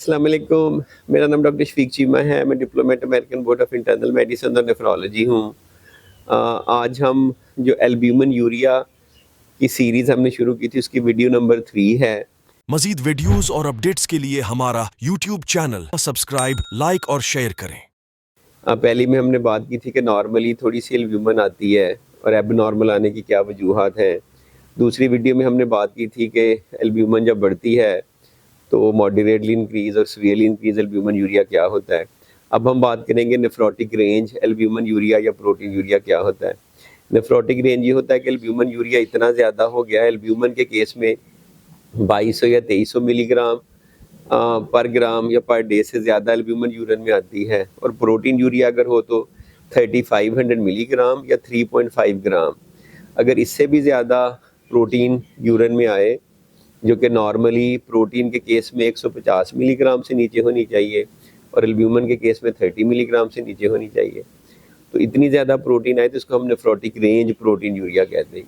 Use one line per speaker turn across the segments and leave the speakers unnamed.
अस्सलाम वालेकुम। मेरा नाम डॉक्टर शफीक चीमा है। मैं diplomat American board of internal medicine और नेफ्रोलॉजी हूँ। आज हम जो एल्ब्यूमिन यूरिया की सीरीज़ हमने शुरू की थी उसकी वीडियो नंबर 3 है।
मजीद वीडियोस और अपडेट्स के लिए हमारा यूट्यूब चैनल सब्सक्राइब, लाइक और शेयर करें।
पहली में हमने बात की थी कि नॉर्मली थोड़ी सी एल्ब्यूमिन आती है और एबनॉर्मल आने की क्या वजूहात हैं। दूसरी वीडियो में हमने बात की थी कि एल्ब्यूमिन जब बढ़ती है तो मॉडरेटली इंक्रीज और सीवियरली इंक्रीज एल्ब्यूमिन यूरिया क्या होता है। अब हम बात करेंगे नेफ्रोटिक रेंज एल्ब्यूमिन यूरिया या प्रोटीन यूरिया क्या होता है। नेफ्रोटिक रेंज ये होता है कि एल्ब्यूमिन यूरिया इतना ज़्यादा हो गया है, एल्ब्यूमिन के केस में 2200 या 2300 मिलीग्राम पर ग्राम या पर डे से ज़्यादा एल्ब्यूमिन यूरिन में आती है, और प्रोटीन यूरिया अगर हो तो 3500 मिलीग्राम या 3.5 ग्राम। अगर इससे भी ज़्यादा प्रोटीन यूरिन में आए, जो कि नॉर्मली प्रोटीन के केस में 150 मिलीग्राम से नीचे होनी चाहिए और एल्ब्यूमिन के केस में 30 मिलीग्राम से नीचे होनी चाहिए, तो इतनी ज़्यादा प्रोटीन आए तो इसको हम नेफ्रोटिक रेंज प्रोटीन यूरिया कहते हैं।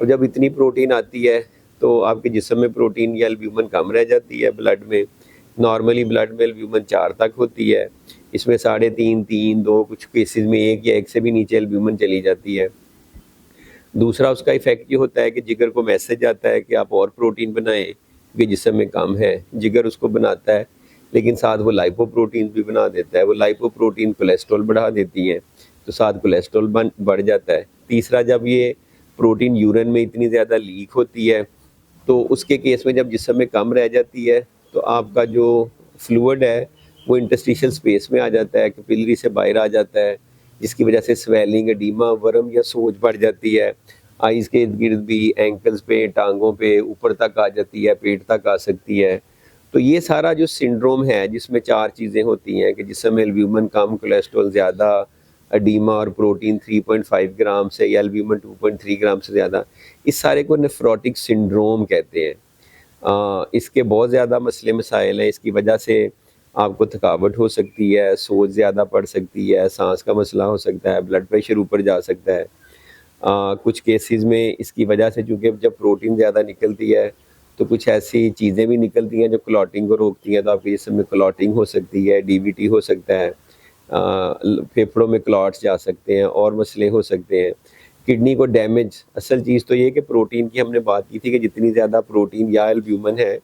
अब जब इतनी प्रोटीन आती है तो आपके जिस्म में प्रोटीन या एल्ब्यूमिन कम रह जाती है ब्लड में। नॉर्मली ब्लड में एल्ब्यूमिन 4 तक होती है, इसमें 3.5, 3, 2, कुछ केसेस में 1 या 1 से भी नीचे एल्ब्यूमिन चली जाती है। दूसरा उसका इफेक्ट ये होता है कि जिगर को मैसेज आता है कि आप और प्रोटीन बनाएं क्योंकि जिस्म में कम है। जिगर उसको बनाता है, लेकिन साथ वो लाइपोप्रोटीन भी बना देता है। वो लाइपोप्रोटीन कोलेस्ट्रॉल बढ़ा देती हैं, तो साथ कोलेस्ट्रॉल बढ़ जाता है। तीसरा, जब ये प्रोटीन यूरिन में इतनी ज़्यादा लीक होती है तो उसके केस में जब जिस्म में कम रह जाती है तो आपका जो फ्लूइड है वो इंटरस्टिशियल स्पेस में आ जाता है, कैपिलरी से बाहर आ जाता है, जिसकी वजह से स्वेलिंग, एडीमा, वर्म या सोज बढ़ जाती है। आइज़ के इर्द गिर्द भी, एंकल्स पे, टांगों पे, ऊपर तक आ जाती है, पेट तक आ सकती है। तो ये सारा जो सिंड्रोम है जिसमें 4 चीज़ें होती हैं कि जिसमें एल्ब्यूमिन कम, कोलेस्ट्रॉल ज़्यादा, एडीमा और प्रोटीन 3.5 ग्राम से या एल्ब्यूमिन 2.3 ग्राम से ज़्यादा, इस सारे को नेफ्रोटिक सिंड्रोम कहते हैं। इसके बहुत ज़्यादा मसले मसाइल हैं। इसकी वजह से आपको थकावट हो सकती है, सोच ज़्यादा पड़ सकती है, सांस का मसला हो सकता है, ब्लड प्रेशर ऊपर जा सकता है। कुछ केसेस में इसकी वजह से, चूँकि जब प्रोटीन ज़्यादा निकलती है तो कुछ ऐसी चीज़ें भी निकलती हैं जो क्लॉटिंग को रोकती हैं, तो आपके जिस्म में क्लॉटिंग हो सकती है, डीवीटी हो सकता है, फेफड़ों में क्लॉट्स जा सकते हैं और मसले हो सकते हैं। किडनी को डैमेज, असल चीज़ तो ये है कि प्रोटीन की हमने बात की थी कि जितनी ज़्यादा प्रोटीन या एल्ब्यूमिन है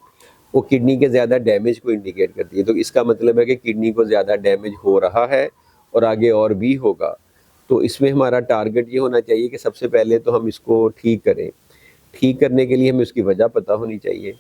वो किडनी के ज़्यादा डैमेज को इंडिकेट करती है। तो इसका मतलब है कि किडनी को ज़्यादा डैमेज हो रहा है और आगे और भी होगा। तो इसमें हमारा टारगेट ये होना चाहिए कि सबसे पहले तो हम इसको ठीक करें। ठीक करने के लिए हमें उसकी वजह पता होनी चाहिए।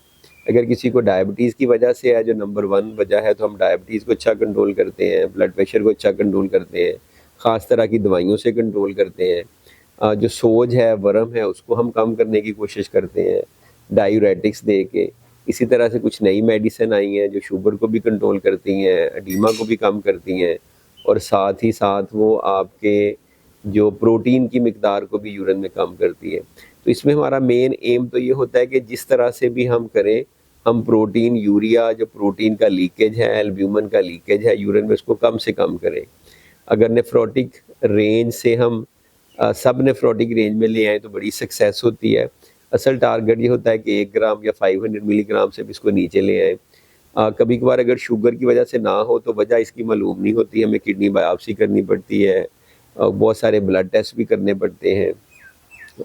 अगर किसी को डायबिटीज़ की वजह से है, जो नंबर 1 वजह है, तो हम डायबिटीज़ को अच्छा कंट्रोल करते हैं, ब्लड प्रेशर को अच्छा कंट्रोल करते हैं, ख़ास तरह की दवाइयों से कंट्रोल करते हैं। जो सोज है, वर्म है, उसको हम कम करने की कोशिश करते हैं डायूरेटिक्स दे के। इसी तरह से कुछ नई मेडिसिन आई हैं जो शुगर को भी कंट्रोल करती हैं, एडीमा को भी कम करती हैं, और साथ ही साथ वो आपके जो प्रोटीन की मिकदार को भी यूरिन में कम करती है। तो इसमें हमारा मेन एम तो ये होता है कि जिस तरह से भी हम करें, हम प्रोटीन यूरिया, जो प्रोटीन का लीकेज है, एल्ब्यूमिन का लीकेज है यूरिन में, उसको कम से कम करें। अगर नेफ्रोटिक रेंज से हम सब नेफ्रोटिक रेंज में ले आए तो बड़ी सक्सेस होती है। असल टारगेट ये होता है कि 1 ग्राम या 500 मिलीग्राम से भी इसको नीचे ले आएँ। कभी कभार अगर शुगर की वजह से ना हो तो वजह इसकी मालूम नहीं होती, हमें किडनी बायोप्सी करनी पड़ती है, बहुत सारे ब्लड टेस्ट भी करने पड़ते हैं,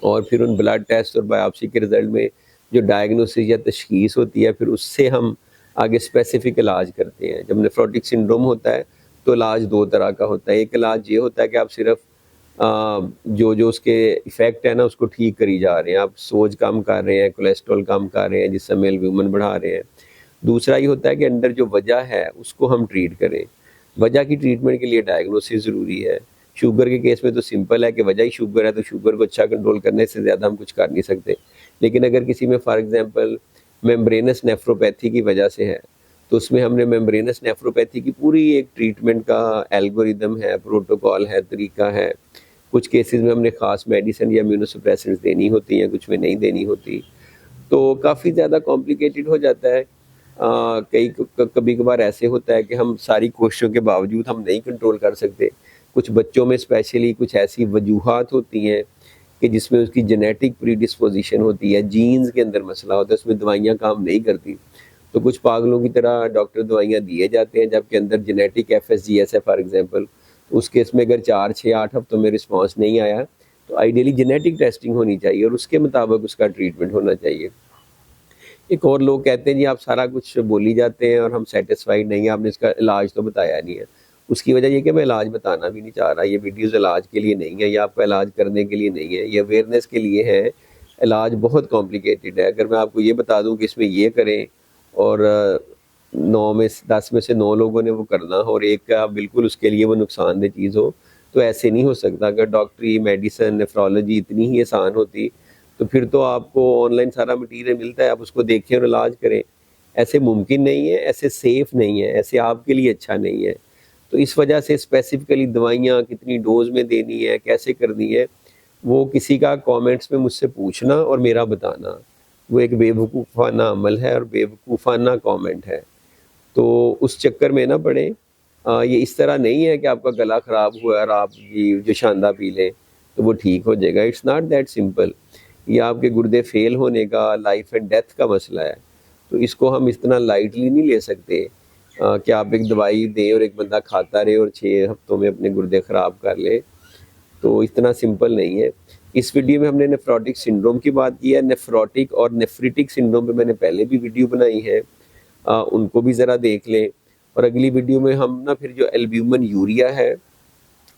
और फिर उन ब्लड टेस्ट और बायोप्सी के रिज़ल्ट में जो डायग्नोसिस या तशख़ीस होती है, फिर उससे हम आगे स्पेसिफ़िक इलाज करते हैं। जब नेफ्रोटिक सिंड्रोम होता है तो इलाज 2 तरह का होता है। एक इलाज ये होता है कि आप सिर्फ़ जो उसके इफ़ेक्ट है ना उसको ठीक करी जा रहे हैं, आप सोज कम कर रहे हैं, कोलेस्ट्रॉल कम कर रहे हैं, जिसमें एल्ब्यूमिन बढ़ा रहे हैं। दूसरा ये होता है कि अंदर जो वजह है उसको हम ट्रीट करें। वजह की ट्रीटमेंट के लिए डायग्नोसिस ज़रूरी है। शुगर के केस में तो सिंपल है कि वजह ही शुगर है, तो शुगर को अच्छा कंट्रोल करने से ज़्यादा हम कुछ कर नहीं सकते। लेकिन अगर किसी में फॉर एग्जांपल मेम्ब्रेनस नेफ्रोपैथी की वजह से है, तो उसमें हमने मेम्ब्रेनस नेफ्रोपैथी की पूरी एक ट्रीटमेंट का एल्गोरिदम है, प्रोटोकॉल है, तरीका है। कुछ केसेस में हमने ख़ास मेडिसिन या इम्यूनोसप्रेसेंट्स देनी होती हैं, कुछ में नहीं देनी होती। तो काफ़ी ज़्यादा कॉम्प्लिकेटेड हो जाता है। कभी कभार ऐसे होता है कि हम सारी कोशिशों के बावजूद हम नहीं कंट्रोल कर सकते। कुछ बच्चों में स्पेशली कुछ ऐसी वजूहात होती हैं कि जिसमें उसकी जेनेटिक प्रीडिस्पोजिशन होती है, जीन्स के अंदर मसला होता है, उसमें दवाइयाँ काम नहीं करती। तो कुछ पागलों की तरह डॉक्टर दवाइयाँ दिए जाते हैं, जबकि अंदर जेनेटिक FSGS है फॉर एग्जांपल, तो उस केस में अगर 4, 6, 8 हफ्तों में रिस्पॉन्स नहीं आया तो आइडियली जेनेटिक टेस्टिंग होनी चाहिए और उसके मुताबिक उसका ट्रीटमेंट होना चाहिए। एक और लोग कहते हैं जी आप सारा कुछ बोली जाते हैं और हम सेटिस्फाइड नहीं हैं, आपने इसका इलाज तो बताया नहीं है। उसकी वजह ये कि मैं इलाज बताना भी नहीं चाह रहा, ये वीडियोज़ इलाज के लिए नहीं है, ये आपका इलाज करने के लिए नहीं है, ये अवेयरनेस के लिए है। इलाज बहुत कॉम्प्लिकेटेड है, अगर मैं आपको ये बता दूँ कि इसमें ये करें और 10 में से 9 लोगों ने वो करना हो और एक का बिल्कुल उसके लिए वो नुकसानदेह चीज़ हो, तो ऐसे नहीं हो सकता। अगर डॉक्टरी, मेडिसिन, नेफ्रोलॉजी इतनी ही आसान होती तो फिर तो आपको ऑनलाइन सारा मटीरियल मिलता है, आप उसको देखें और इलाज करें। ऐसे मुमकिन नहीं है, ऐसे सेफ़ नहीं है, ऐसे आपके लिए अच्छा नहीं है। तो इस वजह से स्पेसिफ़िकली दवाइयाँ कितनी डोज़ में देनी है, कैसे करनी है, वो किसी का कमेंट्स में मुझसे पूछना और मेरा बताना, वो एक बेवकूफ़ाना अमल है और बेवकूफ़ाना कमेंट है। तो उस चक्कर में ना पड़ें। ये इस तरह नहीं है कि आपका गला ख़राब हुआ है और आप ये जोशांदा पी लें, तो वो ठीक हो जाएगा। It's not that simple. ये आपके गुर्दे फ़ेल होने का, लाइफ़ एंड डेथ का मसला है। तो इसको हम इतना लाइटली नहीं ले सकते कि आप एक दवाई दें और एक बंदा खाता रहे और 6 हफ्तों में अपने गुर्दे ख़राब कर ले, तो इतना सिंपल नहीं है। इस वीडियो में हमने नेफ्रोटिक सिंड्रोम की बात की है। नेफ्रोटिक और नेफ्रिटिक सिंड्रोम पे मैंने पहले भी वीडियो बनाई है, उनको भी ज़रा देख लें। और अगली वीडियो में हम ना फिर जो एल्ब्यूमिन यूरिया है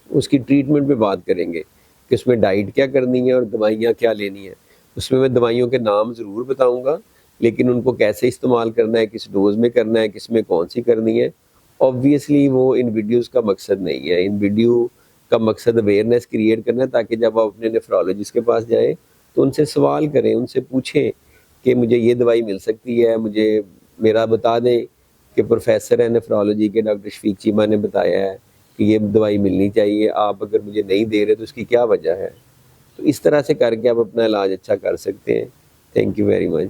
उसकी ट्रीटमेंट पे बात करेंगे कि उसमें डाइट क्या करनी है और दवाइयाँ क्या लेनी है। उसमें मैं दवाइयों के नाम ज़रूर बताऊँगा, लेकिन उनको कैसे इस्तेमाल करना है, किस डोज़ में करना है, किस में कौन-सी करनी है, ऑब्वियसली वो इन वीडियोज़ का मकसद नहीं है। इन वीडियो का मकसद अवेयरनेस क्रिएट करना है ताकि जब आप अपने नेफ्रोलॉजिस्ट के पास जाएँ, तो उनसे सवाल करें, उनसे पूछें कि मुझे ये दवाई मिल सकती है, मुझे मेरा बता दें कि प्रोफ़ेसर हैं नेफ्रोलॉजी के डॉक्टर शफीक चीमा ने बताया है कि ये दवाई मिलनी चाहिए, आप अगर मुझे नहीं दे रहे तो उसकी क्या वजह है? तो इस तरह से करके आप अपना इलाज अच्छा कर सकते हैं। Thank you very much.